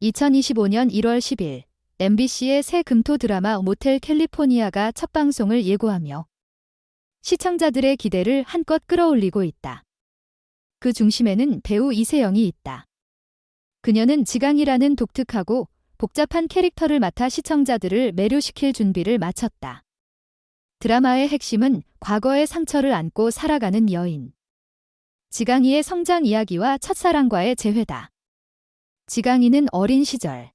2025년 1월 10일 MBC의 새 금토 드라마 모텔 캘리포니아가 첫 방송을 예고하며 시청자들의 기대를 한껏 끌어올리고 있다. 그 중심에는 배우 이세영이 있다. 그녀는 지강이라는 독특하고 복잡한 캐릭터를 맡아 시청자들을 매료시킬 준비를 마쳤다. 드라마의 핵심은 과거의 상처를 안고 살아가는 여인. 지강이의 성장 이야기와 첫사랑과의 재회다. 지강이는 어린 시절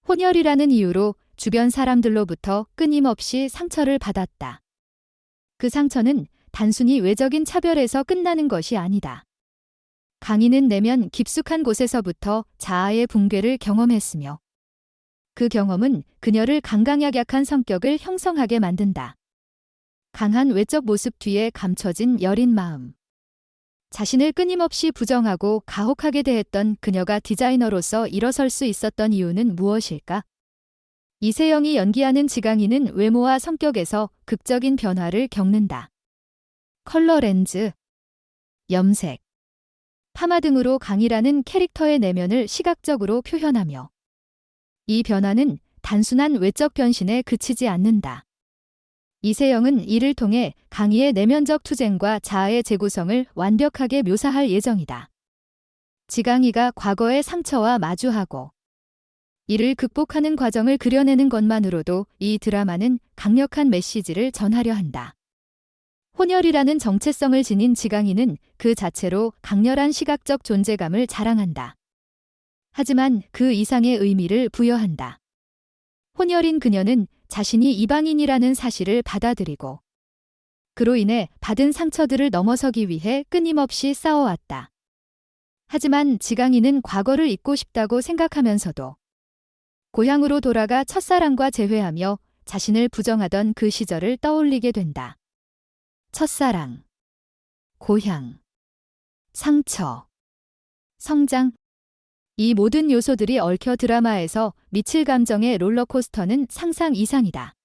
혼혈이라는 이유로 주변 사람들로부터 끊임없이 상처를 받았다. 그 상처는 단순히 외적인 차별에서 끝나는 것이 아니다. 강이는 내면 깊숙한 곳에서부터 자아의 붕괴를 경험했으며 그 경험은 그녀를 강강약약한 성격을 형성하게 만든다. 강한 외적 모습 뒤에 감춰진 여린 마음. 자신을 끊임없이 부정하고 가혹하게 대했던 그녀가 디자이너로서 일어설 수 있었던 이유는 무엇일까? 이세영이 연기하는 지강이는 외모와 성격에서 극적인 변화를 겪는다. 컬러 렌즈, 염색, 파마 등으로 강이라는 캐릭터의 내면을 시각적으로 표현하며 이 변화는 단순한 외적 변신에 그치지 않는다. 이세영은 이를 통해 강이의 내면적 투쟁과 자아의 재구성을 완벽하게 묘사할 예정이다. 지강이가 과거의 상처와 마주하고 이를 극복하는 과정을 그려내는 것만으로도 이 드라마는 강력한 메시지를 전하려 한다. 혼혈이라는 정체성을 지닌 지강이는 그 자체로 강렬한 시각적 존재감을 자랑한다. 하지만 그 이상의 의미를 부여한다. 혼혈인 그녀는 자신이 이방인이라는 사실을 받아들이고 그로 인해 받은 상처들을 넘어서기 위해 끊임없이 싸워왔다. 하지만 지강이는 과거를 잊고 싶다고 생각하면서도 고향으로 돌아가 첫사랑과 재회하며 자신을 부정하던 그 시절을 떠올리게 된다. 첫사랑, 고향, 상처, 성장, 이 모든 요소들이 얽혀 드라마에서 미칠 감정의 롤러코스터는 상상 이상이다.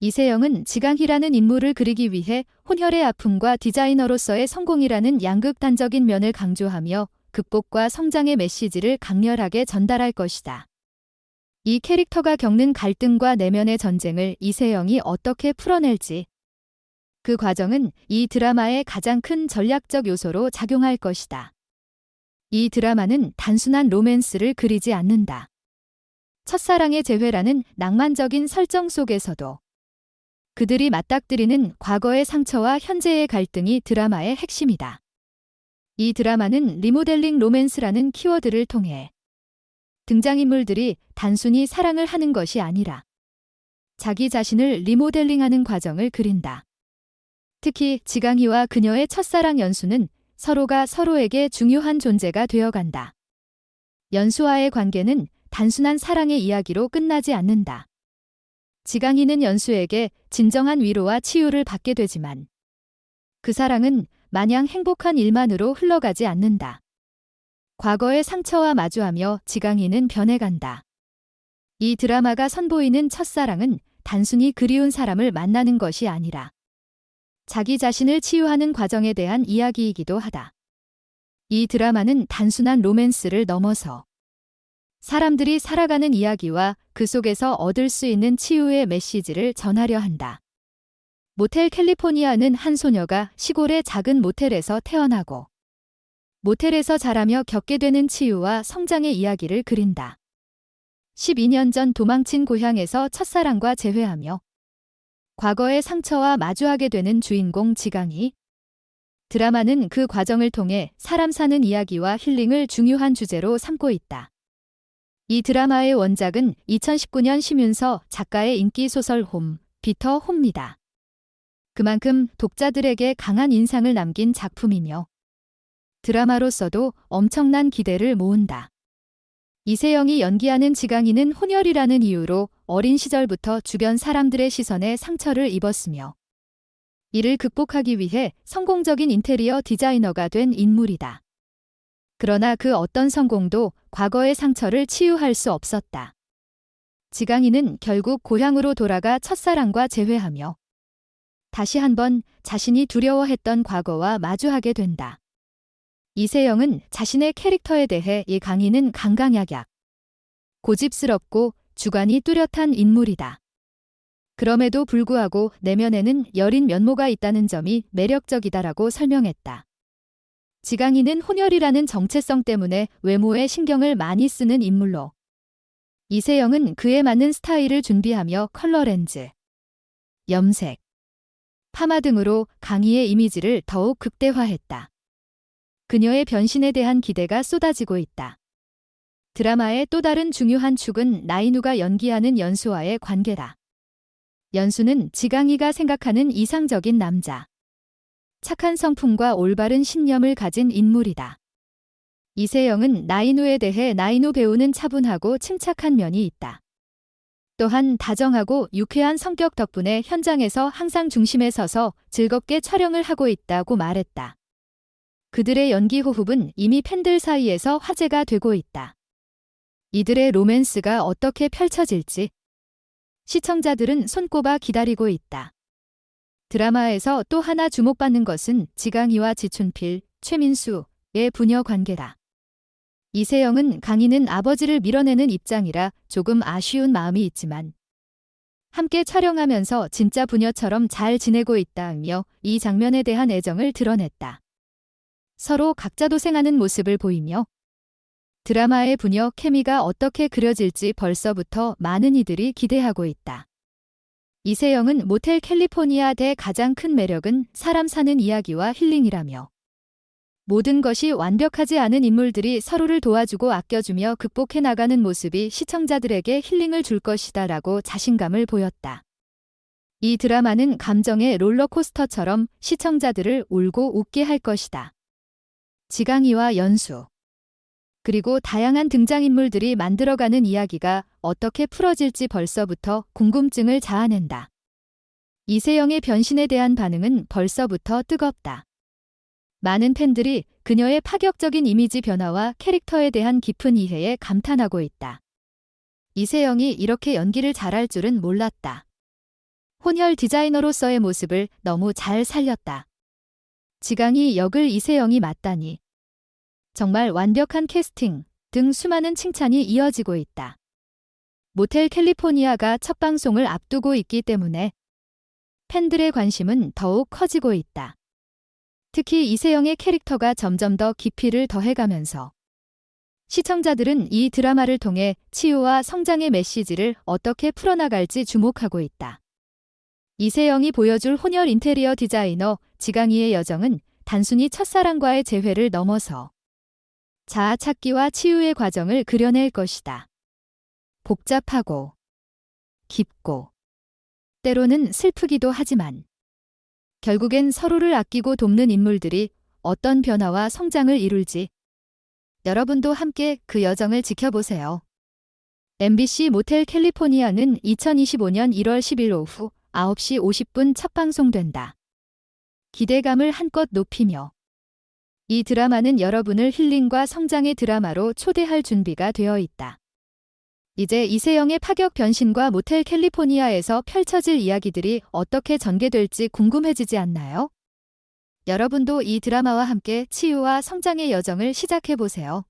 이세영은 지강이라는 인물을 그리기 위해 혼혈의 아픔과 디자이너로서의 성공이라는 양극단적인 면을 강조하며 극복과 성장의 메시지를 강렬하게 전달할 것이다. 이 캐릭터가 겪는 갈등과 내면의 전쟁을 이세영이 어떻게 풀어낼지, 그 과정은 이 드라마의 가장 큰 전략적 요소로 작용할 것이다. 이 드라마는 단순한 로맨스를 그리지 않는다. 첫사랑의 재회라는 낭만적인 설정 속에서도 그들이 맞닥뜨리는 과거의 상처와 현재의 갈등이 드라마의 핵심이다. 이 드라마는 리모델링 로맨스라는 키워드를 통해 등장인물들이 단순히 사랑을 하는 것이 아니라 자기 자신을 리모델링하는 과정을 그린다. 특히 지강이와 그녀의 첫사랑 연수는 서로가 서로에게 중요한 존재가 되어간다. 연수와의 관계는 단순한 사랑의 이야기로 끝나지 않는다. 지강이는 연수에게 진정한 위로와 치유를 받게 되지만 그 사랑은 마냥 행복한 일만으로 흘러가지 않는다. 과거의 상처와 마주하며 지강이는 변해간다. 이 드라마가 선보이는 첫사랑은 단순히 그리운 사람을 만나는 것이 아니라 자기 자신을 치유하는 과정에 대한 이야기이기도 하다. 이 드라마는 단순한 로맨스를 넘어서 사람들이 살아가는 이야기와 그 속에서 얻을 수 있는 치유의 메시지를 전하려 한다. 모텔 캘리포니아는 한 소녀가 시골의 작은 모텔에서 태어나고 모텔에서 자라며 겪게 되는 치유와 성장의 이야기를 그린다. 12년 전 도망친 고향에서 첫사랑과 재회하며 과거의 상처와 마주하게 되는 주인공 지강이. 드라마는 그 과정을 통해 사람 사는 이야기와 힐링을 중요한 주제로 삼고 있다. 이 드라마의 원작은 2019년 심윤서 작가의 인기 소설 홈, 비터 홈이다. 그만큼 독자들에게 강한 인상을 남긴 작품이며 드라마로서도 엄청난 기대를 모은다. 이세영이 연기하는 지강이는 혼혈이라는 이유로 어린 시절부터 주변 사람들의 시선에 상처를 입었으며 이를 극복하기 위해 성공적인 인테리어 디자이너가 된 인물이다. 그러나 그 어떤 성공도 과거의 상처를 치유할 수 없었다. 지강이는 결국 고향으로 돌아가 첫사랑과 재회하며 다시 한번 자신이 두려워했던 과거와 마주하게 된다. 이세영은 자신의 캐릭터에 대해 이 강인은 강강약약, 고집스럽고 주관이 뚜렷한 인물이다. 그럼에도 불구하고 내면에는 여린 면모가 있다는 점이 매력적이다라고 설명했다. 지강이는 혼혈이라는 정체성 때문에 외모에 신경을 많이 쓰는 인물로 이세영은 그에 맞는 스타일을 준비하며 컬러 렌즈, 염색, 파마 등으로 강희의 이미지를 더욱 극대화했다. 그녀의 변신에 대한 기대가 쏟아지고 있다. 드라마의 또 다른 중요한 축은 나인우가 연기하는 연수와의 관계다. 연수는 지강이가 생각하는 이상적인 남자. 착한 성품과 올바른 신념을 가진 인물이다. 이세영은 나인우에 대해 나인우 배우는 차분하고 침착한 면이 있다. 또한 다정하고 유쾌한 성격 덕분에 현장에서 항상 중심에 서서 즐겁게 촬영을 하고 있다고 말했다. 그들의 연기 호흡은 이미 팬들 사이에서 화제가 되고 있다. 이들의 로맨스가 어떻게 펼쳐질지 시청자들은 손꼽아 기다리고 있다. 드라마에서 또 하나 주목받는 것은 지강희와 지춘필, 최민수의 부녀 관계다. 이세영은 강희는 아버지를 밀어내는 입장이라 조금 아쉬운 마음이 있지만 함께 촬영하면서 진짜 부녀처럼 잘 지내고 있다며 이 장면에 대한 애정을 드러냈다. 서로 각자 도생하는 모습을 보이며 드라마의 부녀 케미가 어떻게 그려질지 벌써부터 많은 이들이 기대하고 있다. 이세영은 모텔 캘리포니아의 가장 큰 매력은 사람 사는 이야기와 힐링이라며 모든 것이 완벽하지 않은 인물들이 서로를 도와주고 아껴주며 극복해 나가는 모습이 시청자들에게 힐링을 줄 것이다라고 자신감을 보였다. 이 드라마는 감정의 롤러코스터처럼 시청자들을 울고 웃게 할 것이다. 지강희와 연수 그리고 다양한 등장인물들이 만들어가는 이야기가 어떻게 풀어질지 벌써부터 궁금증을 자아낸다. 이세영의 변신에 대한 반응은 벌써부터 뜨겁다. 많은 팬들이 그녀의 파격적인 이미지 변화와 캐릭터에 대한 깊은 이해에 감탄하고 있다. 이세영이 이렇게 연기를 잘할 줄은 몰랐다. 혼혈 디자이너로서의 모습을 너무 잘 살렸다. 지강희 역을 이세영이 맡다니. 정말 완벽한 캐스팅 등 수많은 칭찬이 이어지고 있다. 모텔 캘리포니아가 첫 방송을 앞두고 있기 때문에 팬들의 관심은 더욱 커지고 있다. 특히 이세영의 캐릭터가 점점 더 깊이를 더해가면서 시청자들은 이 드라마를 통해 치유와 성장의 메시지를 어떻게 풀어나갈지 주목하고 있다. 이세영이 보여줄 혼혈 인테리어 디자이너 지강희의 여정은 단순히 첫사랑과의 재회를 넘어서 자아 찾기와 치유의 과정을 그려낼 것이다. 복잡하고 깊고 때로는 슬프기도 하지만 결국엔 서로를 아끼고 돕는 인물들이 어떤 변화와 성장을 이룰지 여러분도 함께 그 여정을 지켜보세요. MBC 모텔 캘리포니아는 2025년 1월 10일 오후 9시 50분 첫 방송된다. 기대감을 한껏 높이며 이 드라마는 여러분을 힐링과 성장의 드라마로 초대할 준비가 되어 있다. 이제 이세영의 파격 변신과 모텔 캘리포니아에서 펼쳐질 이야기들이 어떻게 전개될지 궁금해지지 않나요? 여러분도 이 드라마와 함께 치유와 성장의 여정을 시작해보세요.